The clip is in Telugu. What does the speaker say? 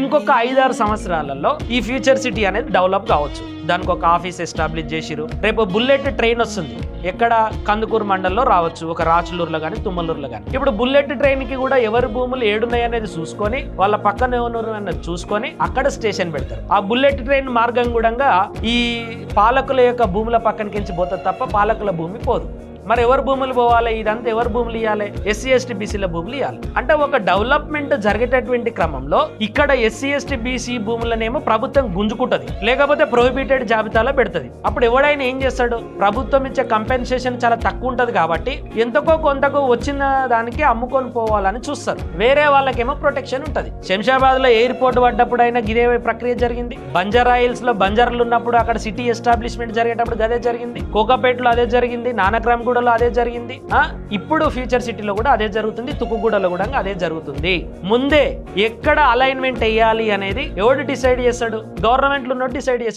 ఇంకొక 5-6 సంవత్సరాలలో ఈ ఫ్యూచర్ సిటీ అనేది డెవలప్ కావచ్చు. దానికి ఒక ఆఫీస్ ఎస్టాబ్లిష్ చేసిరు. రేపు బుల్లెట్ ట్రైన్ వస్తుంది. ఎక్కడ? కందుకూరు మండలంలో రావచ్చు, ఒక రాచులూరులో కానీ తుమ్మలూరులో కానీ. ఇప్పుడు బుల్లెట్ ట్రైన్ కి కూడా ఎవరి భూములు ఏడున్నాయి అనేది చూసుకొని, వాళ్ళ పక్కన ఎవరు అనేది చూసుకొని అక్కడ స్టేషన్ పెడతారు. ఆ బుల్లెట్ ట్రైన్ మార్గం కూడా ఈ పాలకుల యొక్క భూముల పక్కనకించి పోతుంది తప్ప పాలకుల భూమి పోదు. మరి ఎవరు భూములు పోవాలి? ఇదంతా ఎవరు భూములు ఇవ్వాలి? ఎస్సీ ఎస్టీ బీసీల భూములు ఇవ్వాలి. అంటే ఒక డెవలప్మెంట్ జరిగేటటువంటి క్రమంలో ఇక్కడ ఎస్సీ ఎస్టీ బీసీ భూములనేమో ప్రభుత్వం గుంజుకుంటది, లేకపోతే ప్రొహిబిటెడ్ జాబితాలో పెడుతుంది. అప్పుడు ఎవడైనా ఏం చేస్తాడు? ప్రభుత్వం ఇచ్చే కంపెన్సేషన్ చాలా తక్కువ ఉంటది కాబట్టి ఎంతకో కొంతకు వచ్చిన దానికి అమ్ముకొని పోవాలని చూస్తారు. వేరే వాళ్ళకేమో ప్రొటెక్షన్ ఉంటది. శంషాబాద్ లో ఎయిర్పోర్ట్ పడ్డప్పుడు అయినా ఇదే ప్రక్రియ జరిగింది. బంజారాయిల్స్ లో బంజారాలు ఉన్నప్పుడు అక్కడ సిటీ ఎస్టాబ్లిష్మెంట్ జరిగేటప్పుడు అదే జరిగింది. కోకాపేటలో అదే జరిగింది. నానక్రామ్ కూడా అదే జరిగింది. ఇప్పుడు ఫ్యూచర్ సిటీలో కూడా అదే జరుగుతుంది. తుక్కుగూడలో కూడా అదే జరుగుతుంది. ముందే ఎక్కడ అలైన్మెంట్ వేయాలి అనేది ఎవడు డిసైడ్ చేస్తాడు? గవర్నమెంట్ లో డిసైడ్ చేస్తాడు.